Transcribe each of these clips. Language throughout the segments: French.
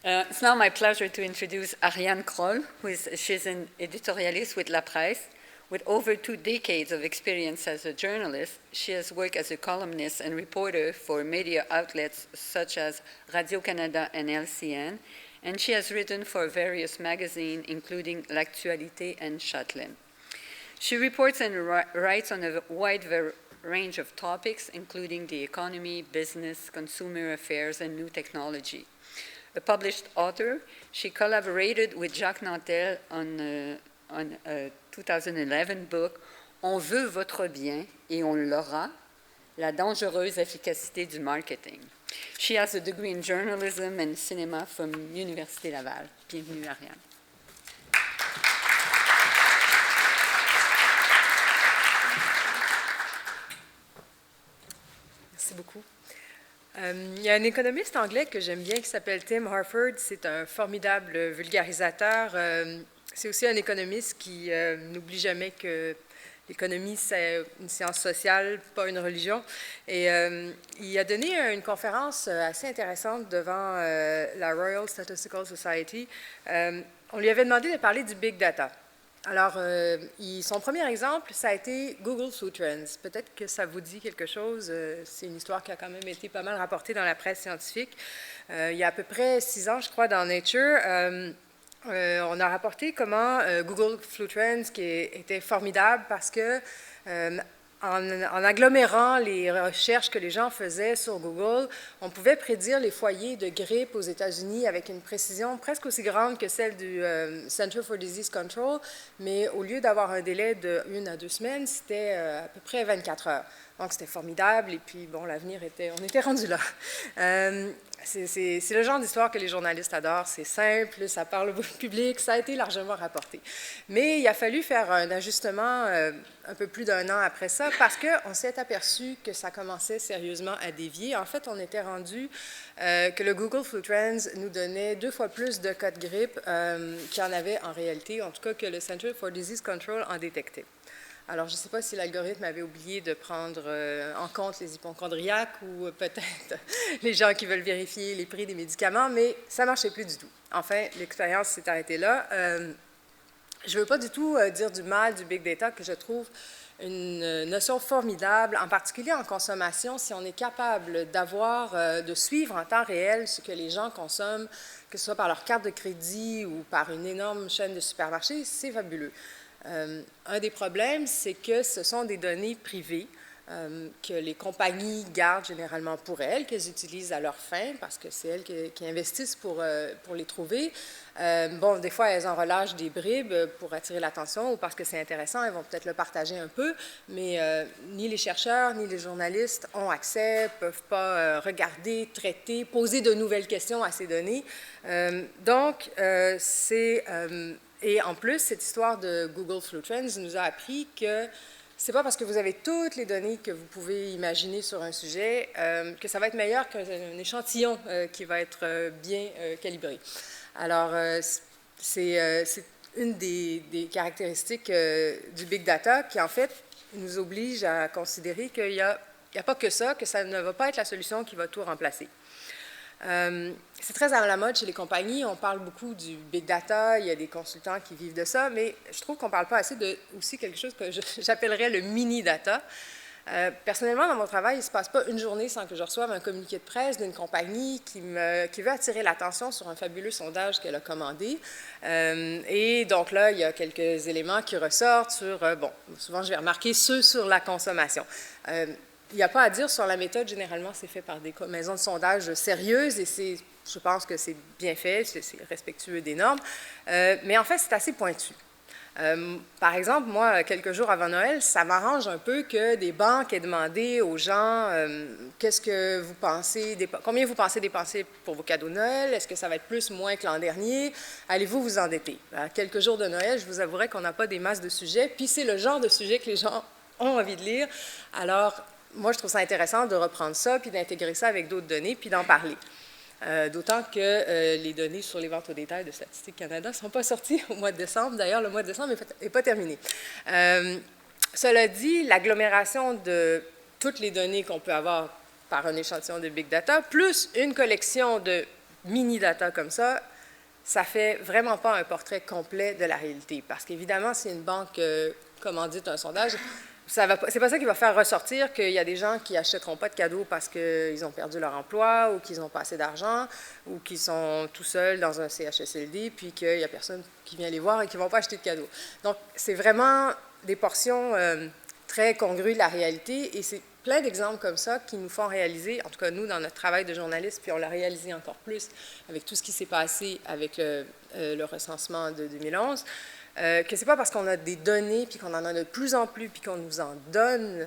It's now my pleasure to introduce Ariane Kroll, she's an editorialist with La Presse. With over 2 decades of experience as a journalist, she has worked as a columnist and reporter for media outlets such as Radio-Canada and LCN, and she has written for various magazines, including L'Actualité and Châtelaine. She reports and writes on a wide range of topics, including the economy, business, consumer affairs, and new technology. A published author, she collaborated with Jacques Nantel on a 2011 book, On veut votre bien et on l'aura, la dangereuse efficacité du marketing. She has a degree in journalism and cinema from Université Laval. Bienvenue, Ariane. Merci beaucoup. Il y a un économiste anglais que j'aime bien qui s'appelle Tim Harford. C'est un formidable vulgarisateur. C'est aussi un économiste qui n'oublie jamais que l'économie, c'est une science sociale, pas une religion. Et il a donné une conférence assez intéressante devant la Royal Statistical Society. On lui avait demandé de parler du Big Data. Alors, son premier exemple, ça a été Google Food Trends. Peut-être que ça vous dit quelque chose. C'est une histoire qui a quand même été pas mal rapportée dans la presse scientifique. Il y a à peu près 6 ans, je crois, dans Nature, on a rapporté comment Google Food Trends qui était formidable parce que en agglomérant les recherches que les gens faisaient sur Google, on pouvait prédire les foyers de grippe aux États-Unis avec une précision presque aussi grande que celle du Center for Disease Control, mais au lieu d'avoir un délai de 1 à 2 semaines, c'était à peu près 24 heures. Donc, c'était formidable, et puis, bon, l'avenir on était rendu là. C'est le genre d'histoire que les journalistes adorent. C'est simple, ça parle au public, ça a été largement rapporté. Mais il a fallu faire un ajustement un peu plus d'1 an après ça parce qu'on s'est aperçu que ça commençait sérieusement à dévier. En fait, on était rendu que le Google Food Trends nous donnait 2 fois plus de cas de grippe qu'il y en avait en réalité, en tout cas que le Center for Disease Control en détectait. Alors, je ne sais pas si l'algorithme avait oublié de prendre en compte les hypochondriaques ou peut-être les gens qui veulent vérifier les prix des médicaments, mais ça ne marchait plus du tout. Enfin, l'expérience s'est arrêtée là. Je ne veux pas du tout dire du mal du Big Data, que je trouve une notion formidable, en particulier en consommation, si on est capable de suivre en temps réel ce que les gens consomment, que ce soit par leur carte de crédit ou par une énorme chaîne de supermarchés, c'est fabuleux. Un des problèmes, c'est que ce sont des données privées que les compagnies gardent généralement pour elles, qu'elles utilisent à leur fin, parce que c'est elles qui investissent pour les trouver. Bon, des fois, elles en relâchent des bribes pour attirer l'attention ou parce que c'est intéressant, elles vont peut-être le partager un peu, mais ni les chercheurs ni les journalistes ont accès, ne peuvent pas regarder, traiter, poser de nouvelles questions à ces données. Donc, et en plus, cette histoire de Google Food Trends nous a appris que ce n'est pas parce que vous avez toutes les données que vous pouvez imaginer sur un sujet que ça va être meilleur qu'un échantillon qui va être bien calibré. Alors, c'est une des caractéristiques du Big Data qui, en fait, nous oblige à considérer qu'il n'y a pas que ça ne va pas être la solution qui va tout remplacer. C'est très à la mode chez les compagnies, on parle beaucoup du big data, il y a des consultants qui vivent de ça, mais je trouve qu'on ne parle pas assez de aussi quelque chose que j'appellerais le mini-data. Personnellement, dans mon travail, il ne se passe pas une journée sans que je reçoive un communiqué de presse d'une compagnie qui veut attirer l'attention sur un fabuleux sondage qu'elle a commandé. Et donc là, il y a quelques éléments qui ressortent sur, bon, souvent je vais remarquer ceux sur la consommation. Il n'y a pas à dire sur la méthode, généralement, c'est fait par des maisons de sondage sérieuses et je pense que c'est bien fait, c'est respectueux des normes, mais en fait, c'est assez pointu. Par exemple, moi, quelques jours avant Noël, ça m'arrange un peu que des banques aient demandé aux gens qu'est-ce que vous pensez, combien vous pensez dépenser pour vos cadeaux de Noël, est-ce que ça va être plus, moins que l'an dernier, allez-vous vous endetter? À quelques jours de Noël, je vous avouerai qu'on n'a pas des masses de sujets, puis c'est le genre de sujet que les gens ont envie de lire, alors moi, je trouve ça intéressant de reprendre ça, puis d'intégrer ça avec d'autres données, puis d'en parler. D'autant que les données sur les ventes au détail de Statistique Canada ne sont pas sorties au mois de décembre. D'ailleurs, le mois de décembre n'est pas terminé. Cela dit, l'agglomération de toutes les données qu'on peut avoir par un échantillon de Big Data, plus une collection de mini-data comme ça fait vraiment pas un portrait complet de la réalité. Parce qu'évidemment, si une banque commandite un sondage, c'est pas ça qui va faire ressortir qu'il y a des gens qui n'achèteront pas de cadeaux parce qu'ils ont perdu leur emploi ou qu'ils n'ont pas assez d'argent ou qu'ils sont tout seuls dans un CHSLD puis qu'il n'y a personne qui vient les voir et qui ne vont pas acheter de cadeaux. Donc, c'est vraiment des portions très congrues de la réalité et c'est plein d'exemples comme ça qui nous font réaliser, en tout cas nous, dans notre travail de journaliste, puis on l'a réalisé encore plus avec tout ce qui s'est passé avec le recensement de 2011, que c'est pas parce qu'on a des données, puis qu'on en a de plus en plus, puis qu'on nous en donne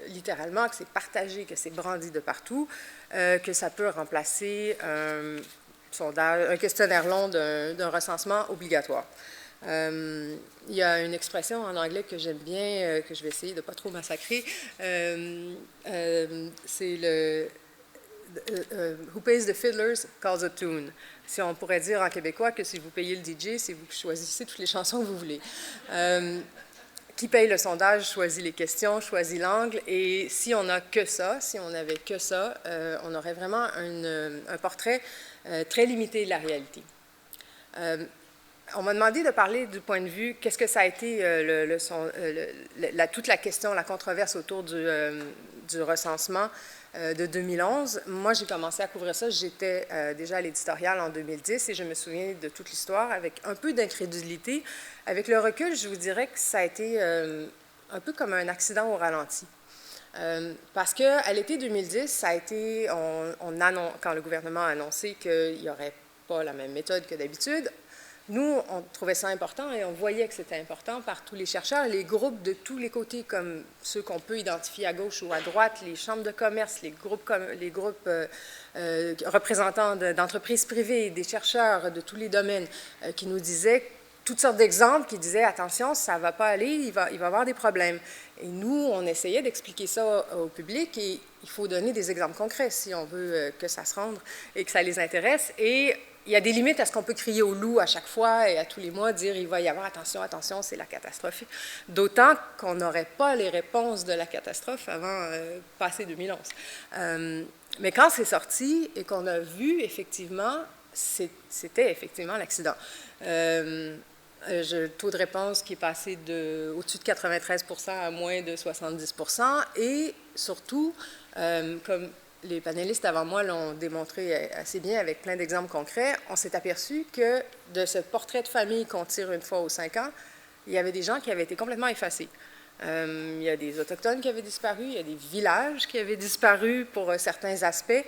littéralement, que c'est partagé, que c'est brandi de partout, que ça peut remplacer un questionnaire long d'un recensement obligatoire. Il y a une expression en anglais que j'aime bien, que je vais essayer de ne pas trop massacrer. C'est le Who pays the fiddlers calls a tune. Si on pourrait dire en québécois que si vous payez le DJ, c'est vous qui choisissez toutes les chansons que vous voulez. Qui paye le sondage choisit les questions, choisit l'angle, et si on n'a que ça, si on n'avait que ça, on aurait vraiment un portrait très limité de la réalité. On m'a demandé de parler du point de vue, qu'est-ce que ça a été toute la question, la controverse autour du recensement de 2011. Moi, j'ai commencé à couvrir ça, j'étais déjà à l'éditorial en 2010 et je me souviens de toute l'histoire avec un peu d'incrédulité. Avec le recul, je vous dirais que ça a été un peu comme un accident au ralenti. Parce qu'à l'été 2010, ça a été, quand le gouvernement a annoncé qu'il n'y aurait pas la même méthode que d'habitude, nous, on trouvait ça important et on voyait que c'était important par tous les chercheurs, les groupes de tous les côtés, comme ceux qu'on peut identifier à gauche ou à droite, les chambres de commerce, les groupes représentants d'entreprises privées, des chercheurs de tous les domaines qui nous disaient toutes sortes d'exemples, qui disaient « Attention, ça ne va pas aller, il va y avoir des problèmes ». Et nous, on essayait d'expliquer ça au public et il faut donner des exemples concrets si on veut que ça se rende et que ça les intéresse. Et il y a des limites à ce qu'on peut crier au loup à chaque fois et à tous les mois, dire il va y avoir attention, attention, c'est la catastrophe. D'autant qu'on n'aurait pas les réponses de la catastrophe avant passé 2011. Mais quand c'est sorti et qu'on a vu, effectivement, c'était effectivement l'accident. Le taux de réponse qui est passé au-dessus de 93 % à moins de 70 % et surtout, comme les panélistes avant moi l'ont démontré assez bien avec plein d'exemples concrets, on s'est aperçu que de ce portrait de famille qu'on tire une fois aux 5 ans, il y avait des gens qui avaient été complètement effacés. Il y a des Autochtones qui avaient disparu, il y a des villages qui avaient disparu pour certains aspects.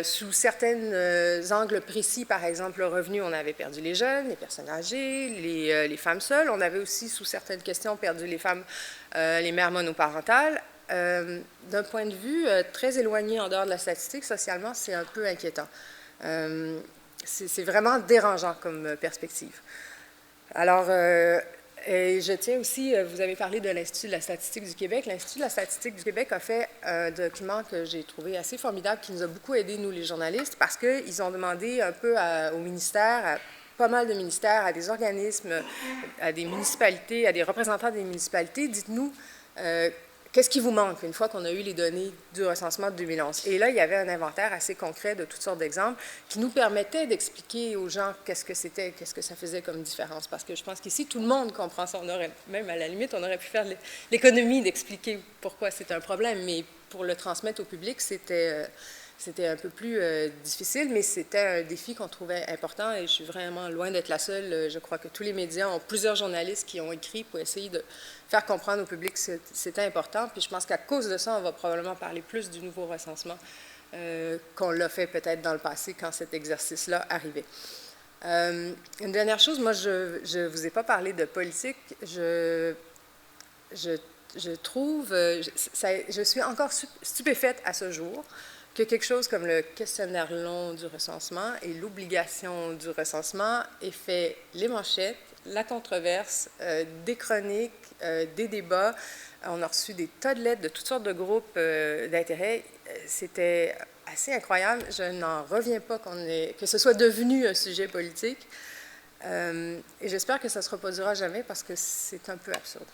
Sous certains angles précis, par exemple, le revenu, on avait perdu les jeunes, les personnes âgées, les femmes seules. On avait aussi, sous certaines questions, perdu les femmes, les mères monoparentales. D'un point de vue très éloigné en dehors de la statistique, socialement, c'est un peu inquiétant. C'est vraiment dérangeant comme perspective. Alors, et je tiens aussi, vous avez parlé de l'Institut de la statistique du Québec. L'Institut de la statistique du Québec a fait un document que j'ai trouvé assez formidable, qui nous a beaucoup aidés, nous les journalistes, parce qu'ils ont demandé un peu au ministère, à pas mal de ministères, à des organismes, à des municipalités, à des représentants des municipalités, dites-nous qu'est-ce qui vous manque une fois qu'on a eu les données du recensement de 2011? Et là, il y avait un inventaire assez concret de toutes sortes d'exemples qui nous permettait d'expliquer aux gens qu'est-ce que c'était, qu'est-ce que ça faisait comme différence. Parce que je pense qu'ici, tout le monde comprend ça. Même à la limite, on aurait pu faire l'économie d'expliquer pourquoi c'est un problème. Mais pour le transmettre au public, c'était un peu plus difficile, mais c'était un défi qu'on trouvait important et je suis vraiment loin d'être la seule. Je crois que tous les médias ont plusieurs journalistes qui ont écrit pour essayer de faire comprendre au public que c'était important. Puis je pense qu'à cause de ça, on va probablement parler plus du nouveau recensement qu'on l'a fait peut-être dans le passé quand cet exercice-là arrivait. Une dernière chose, moi, je ne vous ai pas parlé de politique. Je suis encore stupéfaite à ce jour que quelque chose comme le questionnaire long du recensement et l'obligation du recensement ait fait les manchettes, la controverse, des chroniques, des débats. On a reçu des tas de lettres de toutes sortes de groupes d'intérêt. C'était assez incroyable. Je n'en reviens pas que ce soit devenu un sujet politique. Et j'espère que ça ne se reproduira jamais parce que c'est un peu absurde.